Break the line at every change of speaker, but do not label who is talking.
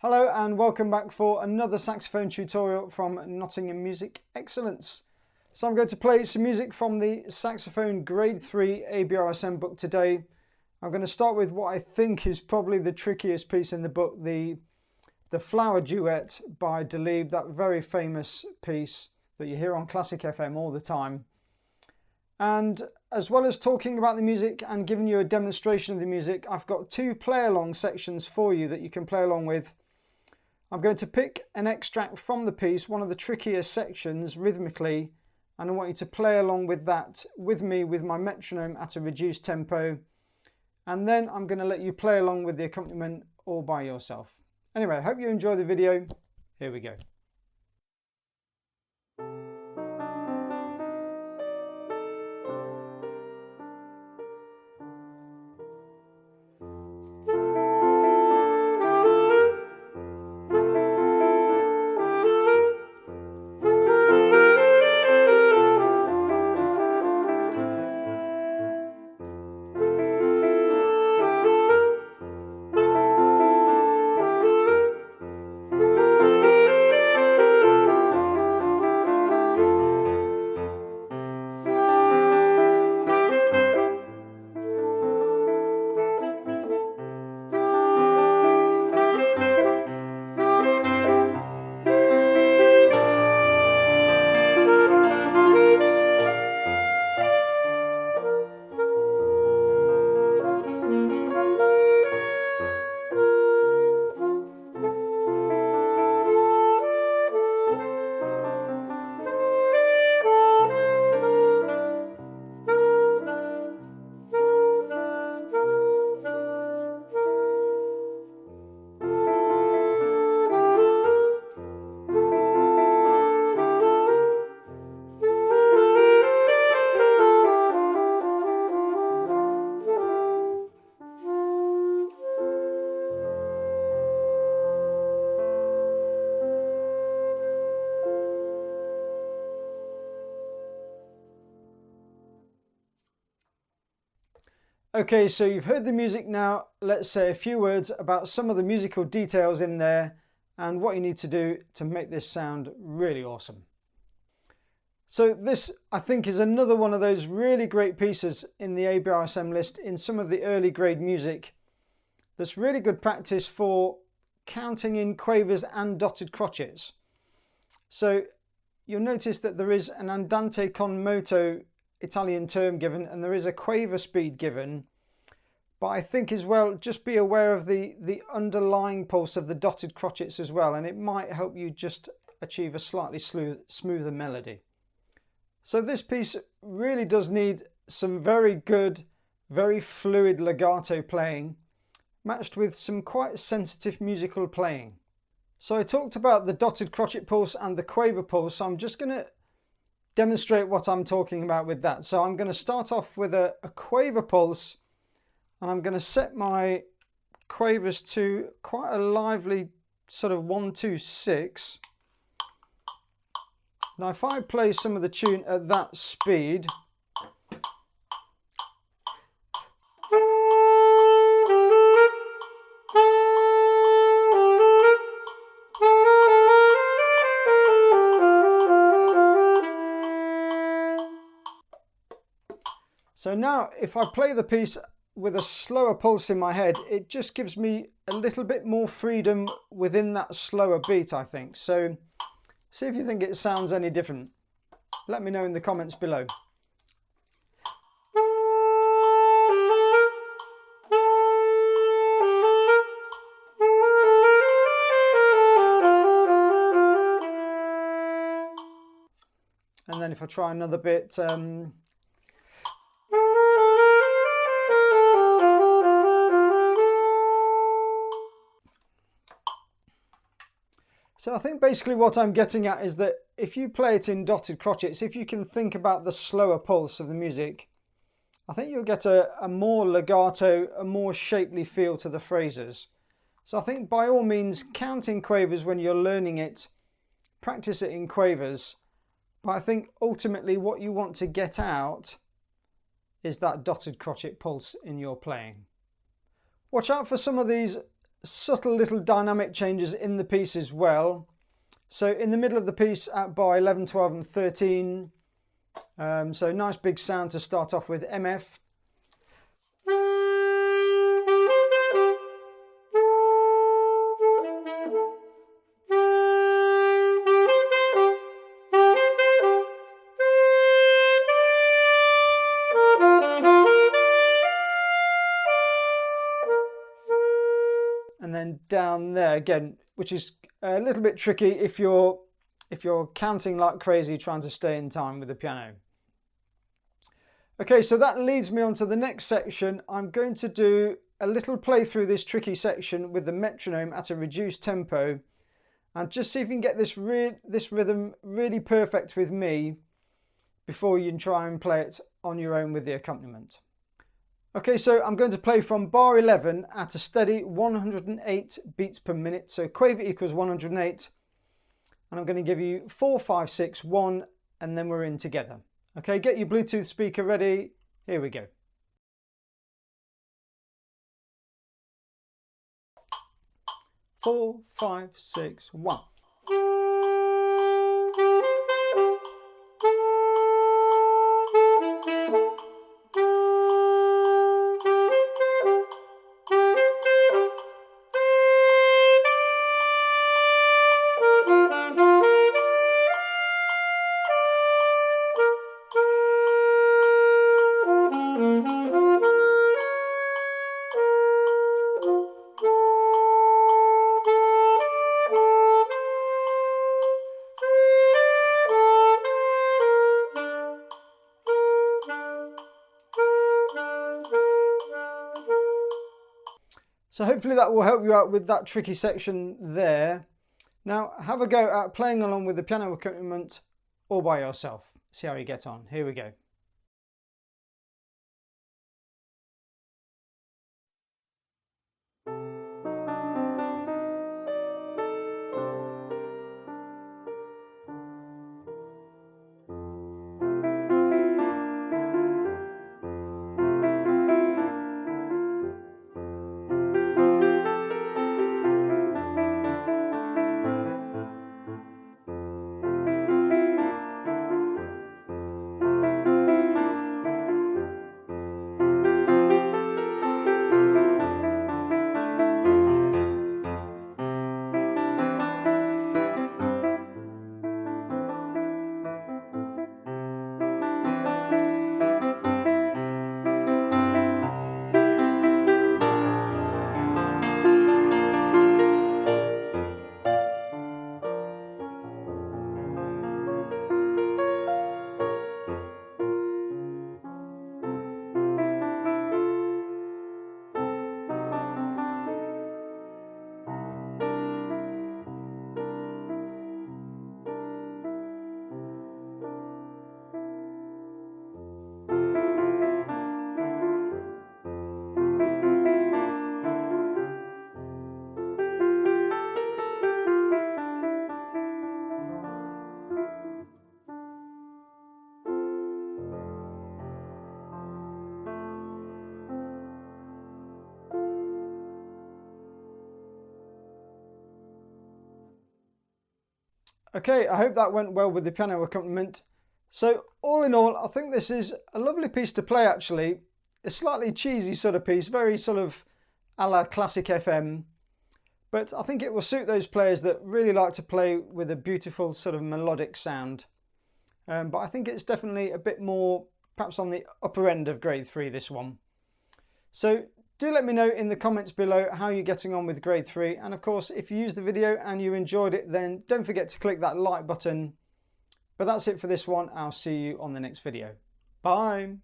Hello and welcome back for another saxophone tutorial from Nottingham Music Excellence. So I'm going to play some music from the Saxophone Grade 3 ABRSM book today. I'm going to start with what I think is probably the trickiest piece in the book, the Flower Duet by Delibes, that very famous piece that you hear on Classic FM all the time. And as well as talking about the music and giving you a demonstration of the music, I've got two play-along sections for you that you can play along with. I'm going to pick an extract from the piece, one of the trickiest sections rhythmically, and I want you to play along with that with me with my metronome at a reduced tempo. And then I'm going to let you play along with the accompaniment all by yourself. Anyway, I hope you enjoy the video. Here we go. Okay, so you've heard the music now. Let's say a few words about some of the musical details in there and what you need to do to make this sound really awesome. So this, I think, is another one of those really great pieces in the ABRSM list in some of the early grade music. That's really good practice for counting in quavers and dotted crotchets. So you'll notice that there is an andante con moto Italian term given, and there is a quaver speed given, but I think as well just be aware of the underlying pulse of the dotted crotchets as well, and it might help you just achieve a slightly smoother melody. So this piece really does need some very good, very fluid legato playing, matched with some quite sensitive musical playing. So I talked about the dotted crotchet pulse and the quaver pulse, so I'm just going to demonstrate what I'm talking about with that. So I'm going to start off with a quaver pulse, and I'm going to set my quavers to quite a lively sort of 1-2-6. Now if I play some of the tune at that speed, so now if I play the piece with a slower pulse in my head, it just gives me a little bit more freedom within that slower beat, I think. So see if you think it sounds any different. Let me know in the comments below. And then if I try another bit, so I think basically what I'm getting at is that if you play it in dotted crotchets, if you can think about the slower pulse of the music, I think you'll get a more legato, a more shapely feel to the phrases. So I think by all means, count in quavers when you're learning it, practice it in quavers, but I think ultimately what you want to get out is that dotted crotchet pulse in your playing. Watch out for some of these subtle little dynamic changes in the piece as well. So in the middle of the piece at bar 11, 12 and 13, so nice big sound to start off with, MF. And then down there again, which is a little bit tricky if you're counting like crazy trying to stay in time with the piano. Okay, so that leads me on to the next section. I'm going to do a little play through this tricky section with the metronome at a reduced tempo, and just see if you can get this rhythm really perfect with me before you can try and play it on your own with the accompaniment. Okay, so I'm going to play from bar 11 at a steady 108 beats per minute. So quaver equals 108. And I'm going to give you 4, 5, 6, 1, and then we're in together. Okay, get your Bluetooth speaker ready. Here we go. 4, 5, 6, 1. So hopefully that will help you out with that tricky section there. Now have a go at playing along with the piano accompaniment all by yourself. See how you get on. Here we go. Okay, I hope that went well with the piano accompaniment. So all in all, I think this is a lovely piece to play actually. A slightly cheesy sort of piece, very sort of a la classic FM. But I think it will suit those players that really like to play with a beautiful sort of melodic sound. But I think it's definitely a bit more, perhaps on the upper end of grade 3, this one. So do let me know in the comments below how you're getting on with grade 3. And of course, if you used the video and you enjoyed it, then don't forget to click that like button. But that's it for this one. I'll see you on the next video. Bye.